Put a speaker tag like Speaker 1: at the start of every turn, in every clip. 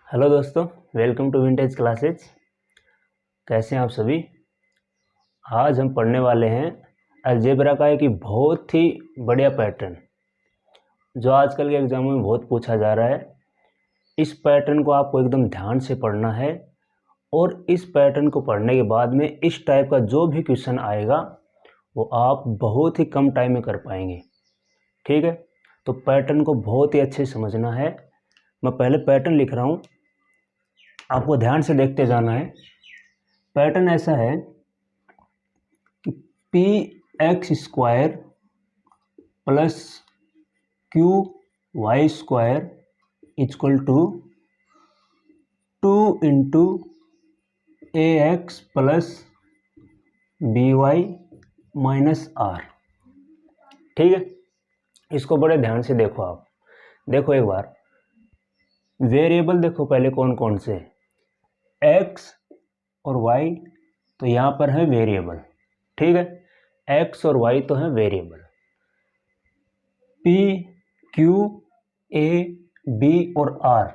Speaker 1: Hello दोस्तों, welcome to vintage classes. कैसे हैं आप सभी। आज हम पढ़ने वाले हैं अलजेब्रा का एक बहुत ही बढ़िया पैटर्न जो आजकल के एग्जामों में बहुत पूछा जा रहा है। इस पैटर्न को आपको एकदम ध्यान से पढ़ना है और इस पैटर्न को पढ़ने के बाद में इस टाइप का जो भी क्वेश्चन आएगा वो आप बहुत ही कम टाइम में कर पाएंगे। ठीक है, तो पैटर्न को बहुत ही अच्छे से समझना है। मैं पहले पैटर्न लिख रहा हूँ, आपको ध्यान से देखते जाना है। पैटर्न ऐसा है कि P X square plus Q Y square equal to 2 into A X plus B Y minus R. ठीक है, इसको बड़े ध्यान से देखो। आप देखो एक बार, वेरिएबल देखो पहले कौन कौन से, एक्स और वाई तो यहाँ पर है वेरिएबल। ठीक है, एक्स और वाई तो है variable. P Q A B और आर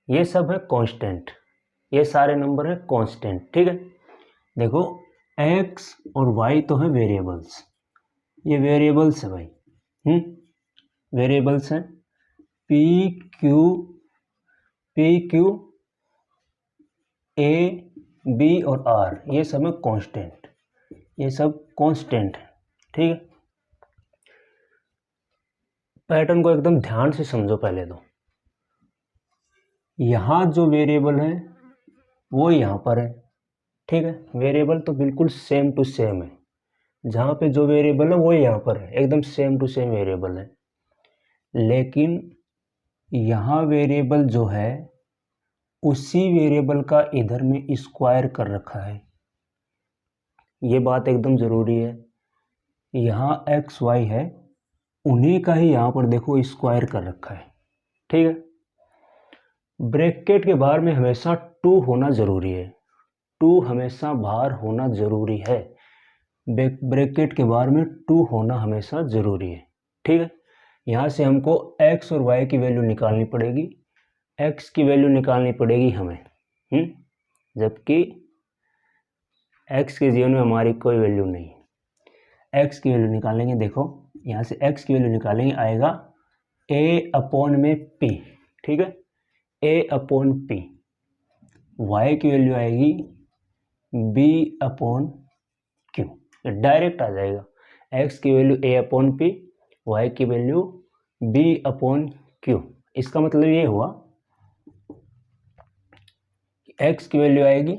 Speaker 1: ये सब है कांस्टेंट, ये सारे नंबर है कांस्टेंट। ठीक है, देखो एक्स और वाई तो है वेरिएबल्स, ये वेरिएबल्स है भाई। वेरिएबल्स हैं। पी क्यू ए बी और आर ये सब है कांस्टेंट, ये सब कांस्टेंट है। ठीक है, पैटर्न को एकदम ध्यान से समझो। पहले तो यहाँ जो वेरिएबल है वो यहाँ पर है। ठीक है, वेरिएबल तो बिल्कुल सेम टू सेम है, जहाँ पे जो वेरिएबल है वो यहाँ पर है, एकदम सेम टू सेम वेरिएबल है। लेकिन यहाँ वेरिएबल जो है उसी वेरिएबल का इधर में स्क्वायर कर रखा है, ये बात एकदम ज़रूरी है। यहाँ एक्स वाई है, उन्हीं का ही यहाँ पर देखो स्क्वायर कर रखा है। ठीक है, ब्रैकेट के बाहर में हमेशा 2 होना ज़रूरी है, 2 हमेशा बाहर होना ज़रूरी है। ब्रैकेट के बाहर में 2 होना हमेशा ज़रूरी है। ठीक है, यहाँ से हमको x और y की वैल्यू निकालनी पड़ेगी, x की वैल्यू निकालनी पड़ेगी हमें, जबकि x के जीवन में हमारी कोई वैल्यू नहीं है। x की वैल्यू निकालेंगे, देखो यहाँ से x की वैल्यू निकालेंगे, आएगा a अपॉन में p। ठीक है, a अपॉन p। y की वैल्यू आएगी b अपॉन q, डायरेक्ट आ जाएगा। x की value a upon p, y की वैल्यू b अपॉन q। इसका मतलब ये हुआ x की वैल्यू आएगी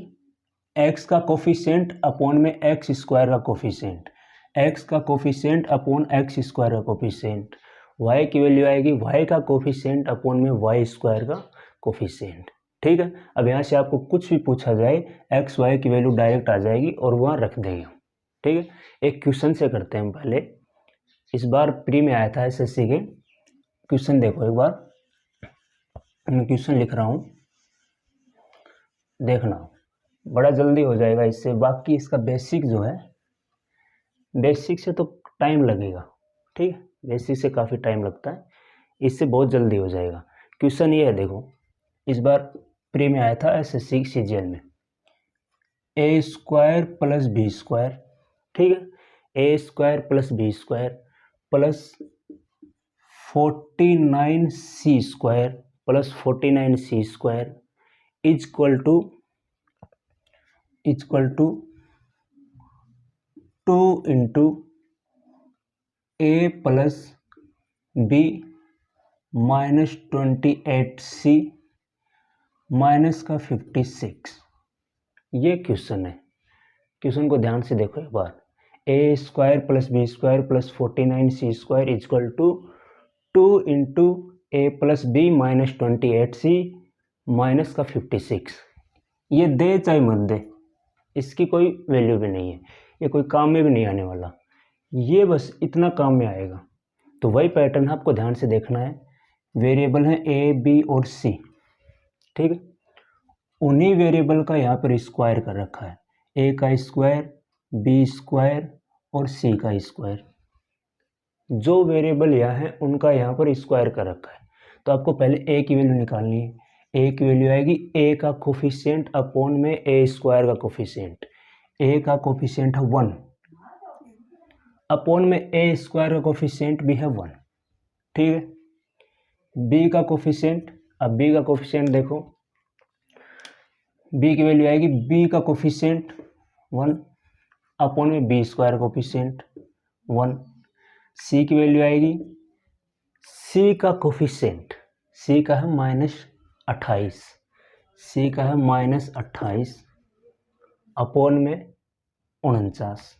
Speaker 1: x का कोफिशिएंट अपॉन में x स्क्वायर का कोफिशिएंट, x का कोफिशिएंट अपॉन x स्क्वायर का कोफिशिएंट। y की वैल्यू आएगी y का कोफिशिएंट अपॉन में y स्क्वायर का कोफिशिएंट। ठीक है, अब यहाँ से आपको कुछ भी पूछा जाए x y की वैल्यू डायरेक्ट आ जाएगी और वहाँ रख देंगे। ठीक है, एक क्वेश्चन से करते हैं हम पहले। इस बार प्री में आया था एसएससी के क्वेश्चन, देखो एक बार मैं क्वेश्चन लिख रहा हूँ, देखना बड़ा जल्दी हो जाएगा इससे। बाकी इसका बेसिक जो है, बेसिक से तो टाइम लगेगा। ठीक है, बेसिक से काफ़ी टाइम लगता है, इससे बहुत जल्दी हो जाएगा। क्वेश्चन ये है, देखो इस बार प्री में आया था एसएससी सीजीएल में, A square plus B square. ठीक है, A square plus B square plus 49c square plus 49c square equal to 2 into A plus B minus 28c minus का 56। ये क्वेश्चन है। क्वेश्चन को ध्यान से देखो एक बार, a square plus B square plus 49c square equal to 2 into A plus B minus 28c minus का 56। ये दे चाहे मत दे, इसकी कोई वैल्यू भी नहीं है, ये कोई काम में भी नहीं आने वाला, ये बस इतना काम में आएगा। तो वही पैटर्न आपको ध्यान से देखना है। वेरिएबल है ए बी और सी। ठीक है, उन्हीं वेरिएबल का यहाँ पर स्क्वायर कर रखा है, ए का स्क्वायर, बी स्क्वायर और सी का स्क्वायर। जो वेरिएबल यहाँ है उनका यहाँ पर स्क्वायर कर रखा है। तो आपको पहले ए की वैल्यू निकालनी है, ए की वैल्यू आएगी ए का कोफिशिएंट अपॉन में ए स्क्वायर का कोफिशिएंट। ए का कोफिशिएंट है 1 अपॉन में ए स्क्वायर का कोफिशिएंट भी है 1। ठीक है, बी का कोफिशिएंट, अब बी का कोफिशिएंट देखो, बी की वैल्यू आएगी बी का कोफिशिएंट 1 अपॉन में बी स्क्वायर कोफिशिएंट 1। सी की वैल्यू आएगी सी का कोफिशिएंट, सी का है -28, सी का है -28 अपॉन में 49।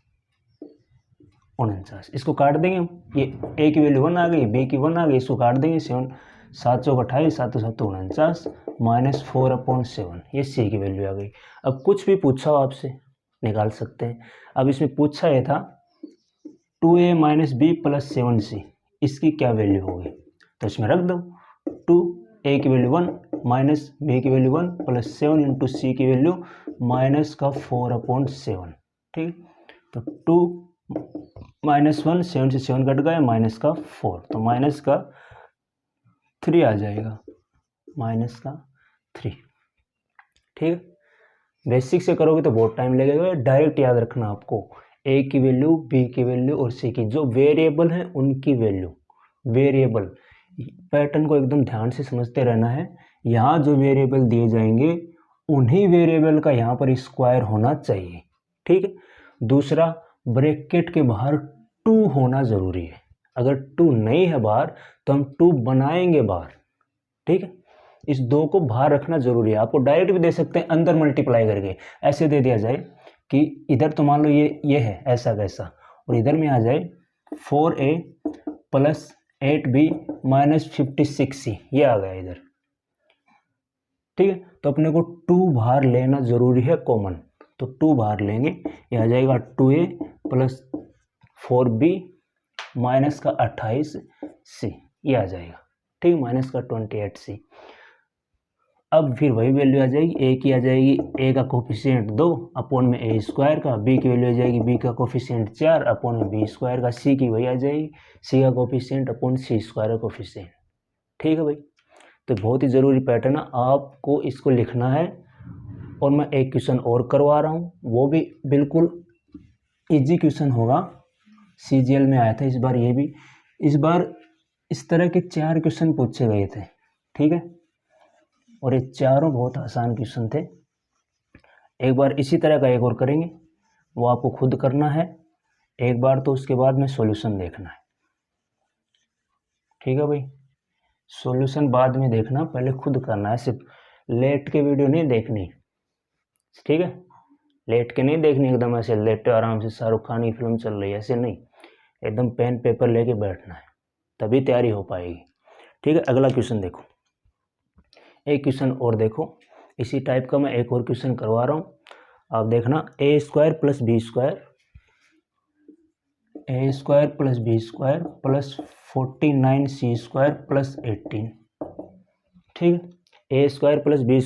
Speaker 1: इसको काट देंगे हम, ये ए की वैल्यू 1 आ गई, बी की 1 आ गई, इसको काट देंगे। 7 चौक 28, 7 7 49 -4/7, ये सी की वैल्यू आ गई। अब कुछ भी पूछा हो आपसे निकाल सकते हैं। अब इसमें पूछा ये था 2a - b + 7c, इसकी क्या वैल्यू होगी, तो इसमें रख दो 2a की वैल्यू 1 -b की वैल्यू 1 + 7 × c की वैल्यू -4/7। ठीक, तो 2 -1, 7 से 7 कट गए, -4, तो -3 आ जाएगा, -3। ठीक है, बेसिक से करोगे तो बहुत टाइम लगेगा। डायरेक्ट याद रखना आपको ए की वैल्यू, बी की वैल्यू और सी की, जो वेरिएबल है उनकी वैल्यू। वेरिएबल पैटर्न को एकदम ध्यान से समझते रहना है। यहाँ जो वेरिएबल दिए जाएंगे उन्हीं वेरिएबल का यहाँ पर स्क्वायर होना चाहिए। ठीक है, दूसरा ब्रैकेट के बाहर 2 होना ज़रूरी है। अगर 2 नहीं है बाहर तो हम 2 बनाएंगे बाहर। ठीक है, इस 2 को बाहर रखना जरूरी है। आपको डायरेक्ट भी दे सकते हैं अंदर मल्टीप्लाई करके, ऐसे दे दिया जाए कि इधर तो मान लो ये है ऐसा वैसा, और इधर में आ जाए 4a + 8b - 56c, ये आ गया इधर। ठीक है, तो अपने को 2 बाहर लेना जरूरी है कॉमन, तो 2 बाहर लेंगे, ये आ जाएगा 2a + 4b -28c, ये आ जाएगा। ठीक, -28c। अब फिर वही वैल्यू आ जाएगी, ए की आ जाएगी ए का कोफिशिएंट 2 अपॉन में ए स्क्वायर का, बी की वैल्यू आ जाएगी बी का कोफिशिएंट 4 अपॉन में बी स्क्वायर का, सी की वही आ जाएगी सी का कोफिशिएंट अपॉन सी स्क्वायर का कोफिशिएंट। ठीक है भाई, तो बहुत ही ज़रूरी पैटर्न है, आपको इसको लिखना है। और मैं एक क्वेश्चन और करवा रहा हूँ, वो भी बिल्कुल ईजी क्वेश्चन होगा, CGL में आया था इस बार। ये भी इस बार इस तरह के 4 क्वेश्चन पूछे गए थे। ठीक है, और ये चारों बहुत आसान क्वेश्चन थे। एक बार इसी तरह का एक और करेंगे, वो आपको खुद करना है एक बार, तो उसके बाद में सॉल्यूशन देखना है। ठीक है भाई, सॉल्यूशन बाद में देखना, पहले खुद करना है, सिर्फ लेट के वीडियो नहीं देखनी। ठीक है, लेट के नहीं देखनी, एकदम ऐसे लेटे आराम से शाहरुख खान की फिल्म चल रही है ऐसे नहीं, एकदम पेन पेपर लेके बैठना है, तभी तैयारी हो पाएगी। ठीक है, अगला क्वेश्चन देखो, एक क्वेश्चन और देखो, इसी टाइप का मैं एक और क्वेश्चन करवा रहा हूँ, आप देखना। a² + b² + 49c² + 18। ठीक है, a² + b² +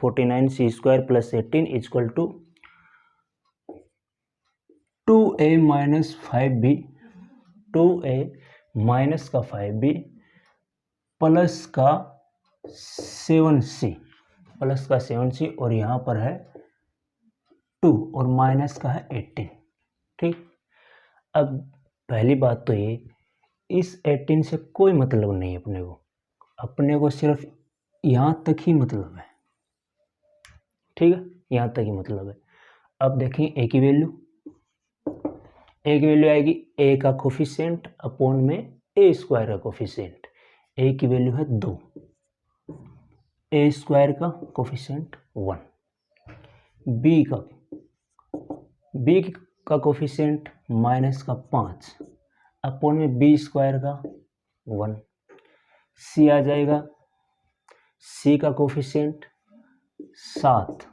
Speaker 1: 49c² + 18 = 2a - 5b, 2a - 5b + 7c और यहाँ पर है 2 और माइनस का है 18। ठीक, अब पहली बात तो ये, इस 18 से कोई मतलब नहीं अपने को सिर्फ यहाँ तक ही मतलब है। ठीक है, यहाँ तक ही मतलब है। अब देखें ए की वैल्यू आएगी ए का कोफिशिएंट अपॉन में ए स्क्वायर का कोफिशिएंट। ए की वैल्यू है 2, ए स्क्वायर का कोफिशिएंट 1, बी का कोफिशिएंट -5 अपॉन में बी स्क्वायर का 1, सी आ जाएगा सी का कोफिशिएंट 7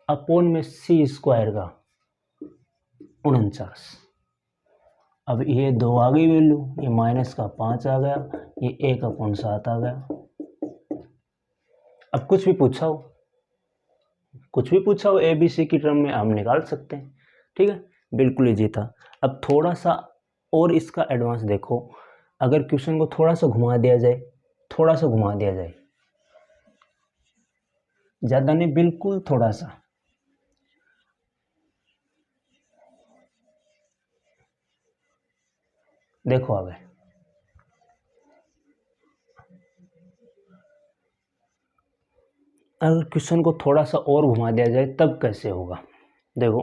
Speaker 1: अपॉन में सी स्क्वायर का 49। अब ये 2 आ गई वैल्यू, ये -5 आ गया, ये 1/7 आ गया। अब कुछ भी पूछा हो ABC की टर्म में हम निकाल सकते हैं। ठीक है, बिल्कुल ईजी था। अब थोड़ा सा और इसका एडवांस देखो, अगर क्वेश्चन को थोड़ा सा घुमा दिया जाए, ज़्यादा नहीं, बिल्कुल थोड़ा सा। देखो आगे, अगर क्वेश्चन को थोड़ा सा और घुमा दिया जाए तब कैसे होगा। देखो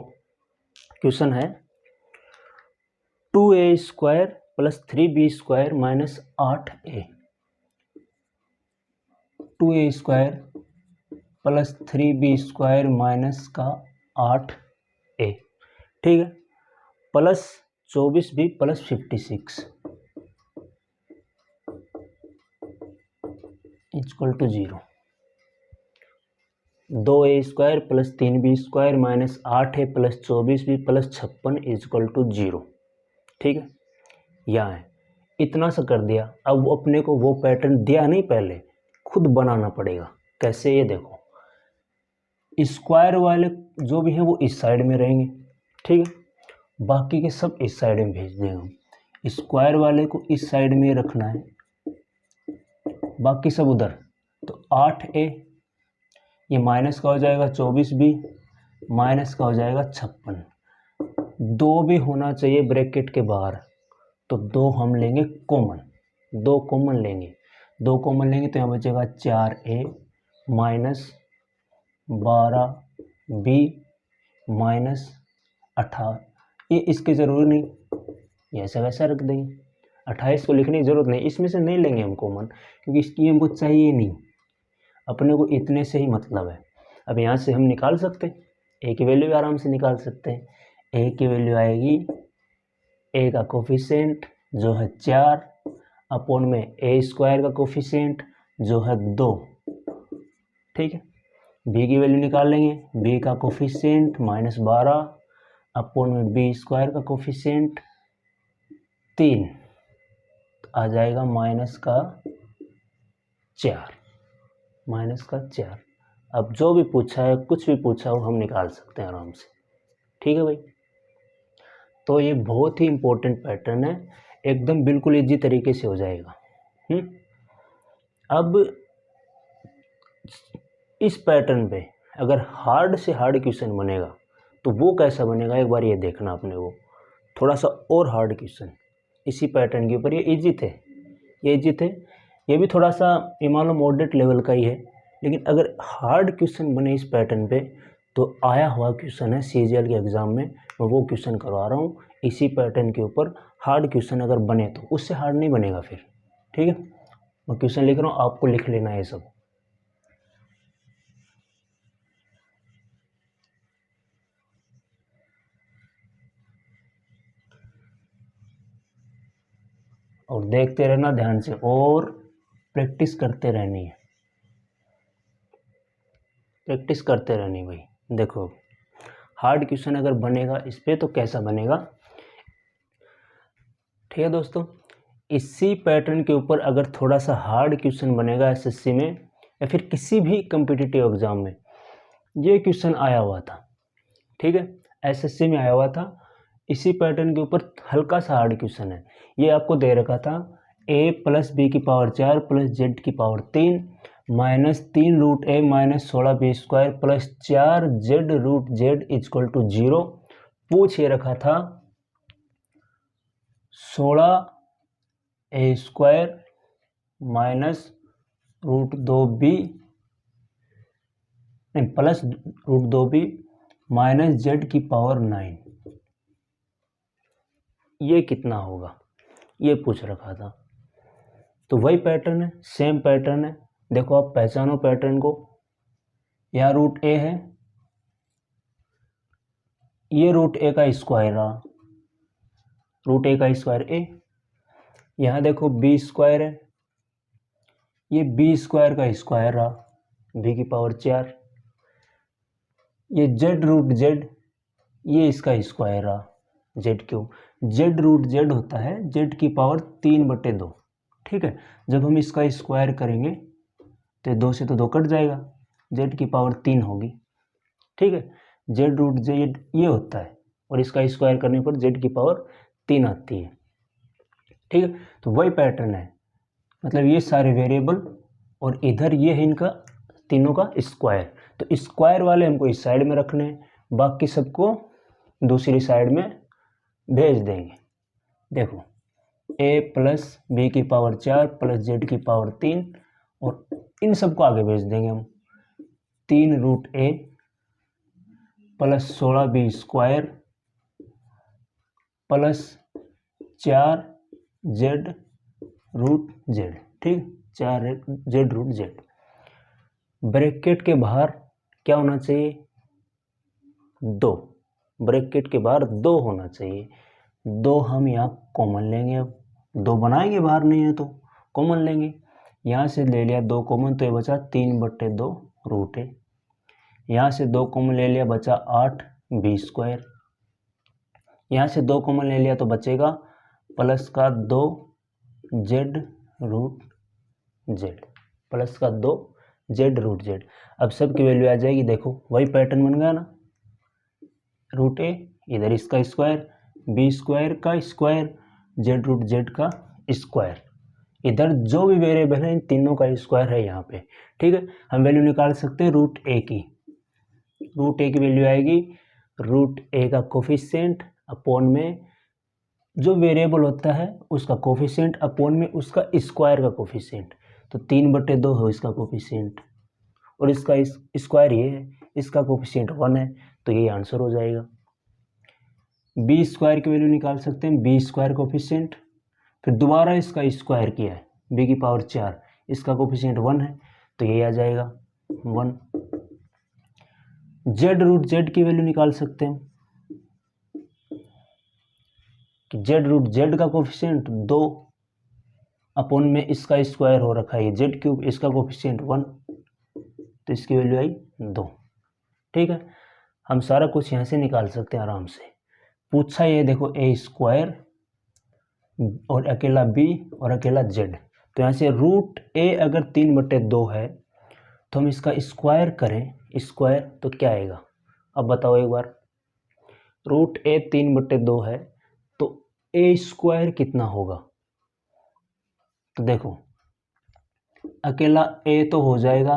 Speaker 1: क्वेश्चन है 2a² + 3b² - 8a। 2a² + 3b² का 8a, ठीक है, plus 24b + 56 = 0। 2a² + 3b² - 8a + 24b + 56 = 0, ठीक है। यहाँ है, इतना सा कर दिया। अब अपने को वो पैटर्न दिया नहीं, पहले खुद बनाना पड़ेगा। कैसे, ये देखो, स्क्वायर वाले जो भी हैं वो इस साइड में रहेंगे, ठीक है, बाकी के सब इस साइड में भेज देंगे हम। स्क्वायर वाले को इस साइड में रखना है, बाकी सब उधर। तो 8a, ये माइनस का हो जाएगा 24b, माइनस का हो जाएगा 56। 2 भी होना चाहिए ब्रैकेट के बाहर, तो 2 हम लेंगे कॉमन, 2 कॉमन लेंगे। 2 कॉमन लेंगे तो यहाँ बचेगा 4a - 12b - 18। ये इसकी ज़रूरत नहीं, ये ऐसा वैसा रख देंगे। 28 को लिखने की ज़रूरत नहीं, इसमें से नहीं लेंगे हम कॉमन, क्योंकि इसकी हमको चाहिए नहीं, अपने को इतने से ही मतलब है। अब यहाँ से हम निकाल सकते हैं, ए की वैल्यू आराम से निकाल सकते हैं। ए की वैल्यू आएगी, ए का कोफिशिएंट जो है 4 अपॉन में a² का कोफिशिएंट जो है 2, ठीक है। बी की वैल्यू निकाल लेंगे, बी का कोफिशिएंट -12 अपॉन में b² का कोफिशिएंट 3, आ जाएगा -4। अब जो भी पूछा है, कुछ भी पूछा हो, हम निकाल सकते हैं आराम से, ठीक है भाई। तो ये बहुत ही इम्पोर्टेंट पैटर्न है, एकदम बिल्कुल इजी तरीके से हो जाएगा। अब इस पैटर्न पे अगर हार्ड से हार्ड क्वेश्चन बनेगा तो वो कैसा बनेगा, एक बार ये देखना अपने को। थोड़ा सा और हार्ड क्वेश्चन इसी पैटर्न के ऊपर, ये इजी थे, ये भी थोड़ा सा ये मान लो मॉडरेट लेवल का ही है, लेकिन अगर हार्ड क्वेश्चन बने इस पैटर्न पे तो आया हुआ क्वेश्चन है CGL के एग्ज़ाम में, मैं वो क्वेश्चन करवा रहा हूँ इसी पैटर्न के ऊपर। हार्ड क्वेश्चन अगर बने तो उससे हार्ड नहीं बनेगा फिर, ठीक है। मैं क्वेश्चन लिख रहा हूँ, आपको लिख लेना है सब। और देखते रहना ध्यान से, और प्रैक्टिस करते रहनी है, प्रैक्टिस करते रहनी भाई। देखो हार्ड क्वेश्चन अगर बनेगा इस पे तो कैसा बनेगा, ठीक है दोस्तों। इसी पैटर्न के ऊपर अगर थोड़ा सा हार्ड क्वेश्चन बनेगा SSC में या फिर किसी भी कम्पिटिटिव एग्ज़ाम में, ये क्वेश्चन आया हुआ था, ठीक है, SSC में आया हुआ था, इसी पैटर्न के ऊपर हल्का सा हार्ड क्वेश्चन है। ये आपको दे रखा था a + b⁴ + z⁴ -3√a - 16b² + 4z√z = 0। पूछ ये रखा था 16a² -√2b नहीं +√2b - z⁹ ये कितना होगा, ये पूछ रखा था। तो वही पैटर्न है, सेम पैटर्न है। देखो आप पहचानो पैटर्न को, यहाँ √a है, ये √a का स्क्वायर रहा, √a का स्क्वायर a। यहाँ देखो b² है, ये b² का स्क्वायर रहा, b⁴ ये z√z, ये इसका स्क्वायर रहा, z3। z√z होता है z⁴ 3/2, ठीक है। जब हम इसका स्क्वायर करेंगे तो 2 से तो 2 कट जाएगा, z⁴ होगी, ठीक है। z√z ये होता है, और इसका स्क्वायर करने पर z⁴ आती है, ठीक है। तो वही पैटर्न है, मतलब ये सारे वेरिएबल और इधर ये है इनका तीनों का स्क्वायर, तो स्क्वायर वाले हमको इस साइड में रखने हैं, बाकी सबको दूसरी साइड में भेज देंगे। देखो a प्लस बी की पावर 4 प्लस जेड की पावर 3 और इन सबको आगे भेज देंगे हम। 3 root a plus 16 B square plus 4 Z root Z, ठीक, 4 जेड रूट जेड। ब्रैकेट के बाहर क्या होना चाहिए? 2। ब्रैकेट के बाहर 2 होना चाहिए। 2 हम यहाँ कॉमन लेंगे, अब 2 बनाएंगे, बाहर नहीं है तो कॉमन लेंगे। यहाँ से ले लिया 2 कॉमन तो ये बचा 3/2 रूट है। यहाँ से 2 कॉमन ले लिया, बचा 8 बी स्क्वायर। यहाँ से 2 कॉमन ले लिया तो बचेगा प्लस का 2 जेड रूट जेड, प्लस का 2 जेड रूट जेड। अब सब की वैल्यू आ जाएगी, देखो वही पैटर्न बन गया ना, रूट ए इधर इसका स्क्वायर, बी स्क्वायर का स्क्वायर, जेड रूट जेड का स्क्वायर। इधर जो भी वेरिएबल है इन तीनों का स्क्वायर है यहाँ पे, ठीक है। हम वैल्यू निकाल सकते हैं रूट ए की। रूट ए की वैल्यू आएगी रूट ए का कोफिशिएंट अपॉन में जो वेरिएबल होता है उसका कोफिशिएंट अपॉन में उसका स्क्वायर का कोफिशिएंट। तो 3/2 है इसका कोफिशिएंट और इसका स्क्वायर ये है, इसका कोफिशिएंट 1 है, तो ये आंसर हो जाएगा। बी स्क्वायर की वैल्यू निकाल सकते हैं, बी स्क्वायर कोफिशिएंट, फिर दोबारा इसका स्क्वायर किया है बी की पावर 4, इसका कोफिशिएंट 1 है, तो ये आ जाएगा 1। जेड रूट जेड की वैल्यू निकाल सकते हैं कि जेड रूट जेड का कोफिशिएंट 2 अपॉन में इसका स्क्वायर हो रखा है जेड क्यूब, इसका कोफिशिएंट 1, तो इसकी वैल्यू आई 2, ठीक है। हम सारा कुछ यहाँ से निकाल सकते हैं आराम से। पूछा ये देखो ए स्क्वायर और अकेला बी और अकेला जेड, तो यहाँ से रूट ए अगर 3/2 है तो हम इसका स्क्वायर करें, स्क्वायर तो क्या आएगा? अब बताओ एक बार, रूट ए 3/2 है तो ए स्क्वायर कितना होगा? तो देखो अकेला ए तो हो जाएगा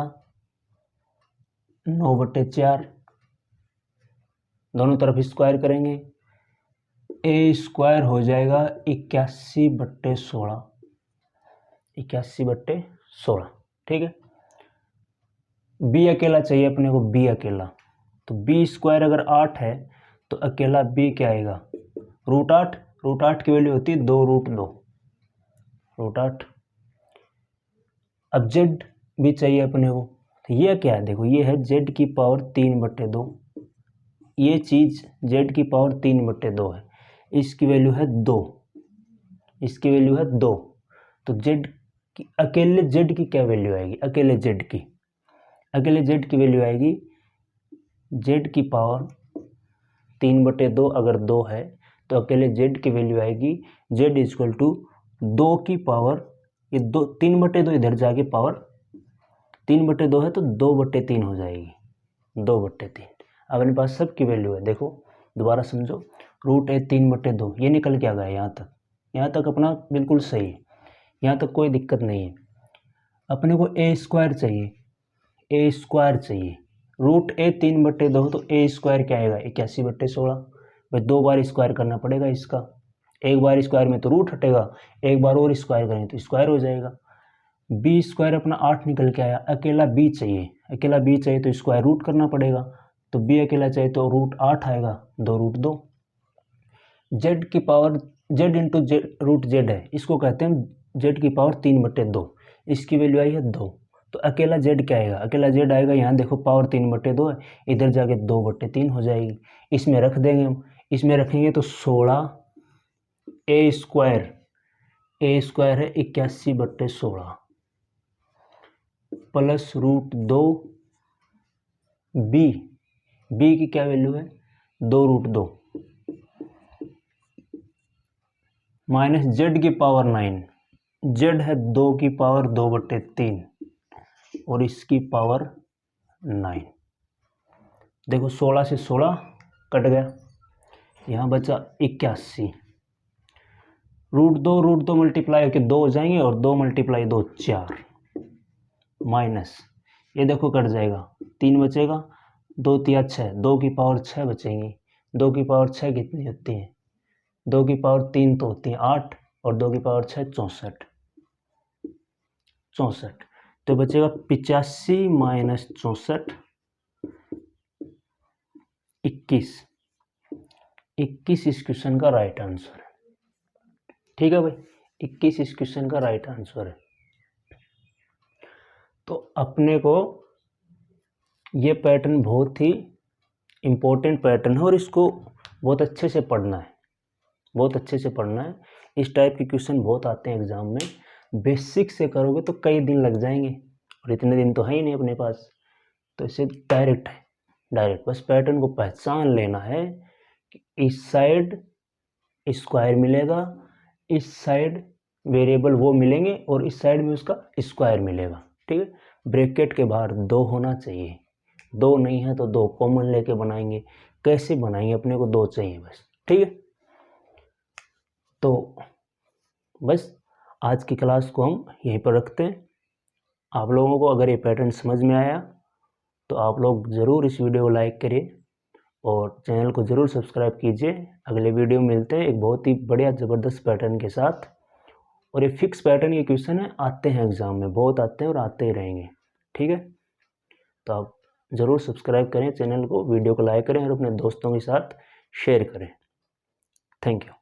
Speaker 1: 9/4, दोनों तरफ स्क्वायर करेंगे, ए स्क्वायर हो जाएगा 81/16, 81/16, ठीक है। बी अकेला चाहिए अपने को, बी अकेला, तो बी स्क्वायर अगर 8 है तो अकेला बी क्या आएगा? रूट 8, रूट 8 की वैल्यू होती है 2√2, रूट 8। अब जेड भी चाहिए अपने को, तो ये क्या है? देखो ये है जेड की पावर 3/2, ये चीज़ जेड की पावर 3/2 है, इसकी वैल्यू है 2, इसकी वैल्यू है 2, तो जेड की अकेले जेड की क्या वैल्यू आएगी? अकेले जेड की, अकेले जेड की वैल्यू आएगी जेड की पावर 3/2 अगर 2 है तो अकेले जेड की वैल्यू आएगी जेड इक्वल टू 2 की पावर, ये 3/2 इधर जाके पावर 3/2 है तो 2/3 हो जाएगी, 2/3। अब अपने पास सब की वैल्यू है, देखो दोबारा समझो, रूट ए 3/2 ये निकल के आ गया यहाँ तक, यहाँ तक अपना बिल्कुल सही है, यहाँ तक कोई दिक्कत नहीं है। अपने को ए स्क्वायर चाहिए, ए स्क्वायर चाहिए, रूट ए 3/2 तो ए स्क्वायर क्या आएगा? 81/16, भाई 2 बार स्क्वायर करना पड़ेगा इसका, एक बार स्क्वायर में तो रूट हटेगा, एक बार और स्क्वायर करें तो स्क्वायर हो जाएगा। बी स्क्वायर अपना 8 निकल के आया, अकेला बी चाहिए, अकेला बी चाहिए तो स्क्वायर रूट करना पड़ेगा, तो बी अकेला चाहिए तो रूट 8 आएगा, 2√2। जेड की power Z into Z root Z है, इसको कहते हैं जेड की पावर 3/2, इसकी वैल्यू आई है 2, तो अकेला जेड क्या आएगा? अकेला जेड आएगा, यहाँ देखो पावर 3/2 है, इधर जाके 2/3 हो जाएगी, इसमें रख देंगे हम, इसमें रखेंगे तो 16 ए स्क्वायर, ए स्क्वायर है 81/16 प्लस रूट 2 बी, बी की क्या वैल्यू है? 2√2 माइनस जेड की पावर 9, जेड है 2 की पावर 2/3 और इसकी पावर 9। देखो 16 से 16 कट गया, यहाँ बचा 81, रूट दो मल्टीप्लाई होकर 2 हो जाएंगे और 2 × 2 4 माइनस ये देखो कट जाएगा, 3 बचेगा, 2 तिया 6, 2 की पावर 6 बचेंगी। 2 की पावर 6 कितनी होती है? 2 की पावर 3 तो होती है 8, और 2 की पावर 6 64। 64 तो बचेगा 85 माइनस 64, 21। 21 इस क्वेश्चन का राइट आंसर है। ठीक है भाई, 21 इस क्वेश्चन का राइट आंसर है। तो अपने को ये पैटर्न बहुत ही इम्पोर्टेंट पैटर्न है और इसको बहुत अच्छे से पढ़ना है, बहुत अच्छे से पढ़ना है। इस टाइप के क्वेश्चन बहुत आते हैं एग्जाम में, बेसिक से करोगे तो कई दिन लग जाएंगे, और इतने दिन तो है ही नहीं अपने पास। तो इसे डायरेक्ट है, डायरेक्ट बस पैटर्न को पहचान लेना है कि इस साइड स्क्वायर मिलेगा, इस साइड वेरिएबल वो मिलेंगे, और इस साइड में उसका स्क्वायर मिलेगा। ठीक है, ब्रैकेट के बाहर 2 होना चाहिए, 2 नहीं है तो 2 कॉमन लेके बनाएंगे। कैसे बनाएंगे? अपने को 2 चाहिए बस। ठीक है, तो बस आज की क्लास को हम यहीं पर रखते हैं। आप लोगों को अगर ये पैटर्न समझ में आया तो आप लोग ज़रूर इस वीडियो को लाइक करिए और चैनल को ज़रूर सब्सक्राइब कीजिए। अगले वीडियो में मिलते हैं एक बहुत ही बढ़िया ज़बरदस्त पैटर्न के साथ। और ये फिक्स पैटर्न के क्वेश्चन है, आते हैं एग्ज़ाम में, बहुत आते हैं और आते ही रहेंगे। ठीक है, तो आप ज़रूर सब्सक्राइब करें चैनल को, वीडियो को लाइक करें और अपने दोस्तों के साथ शेयर करें। Thank you.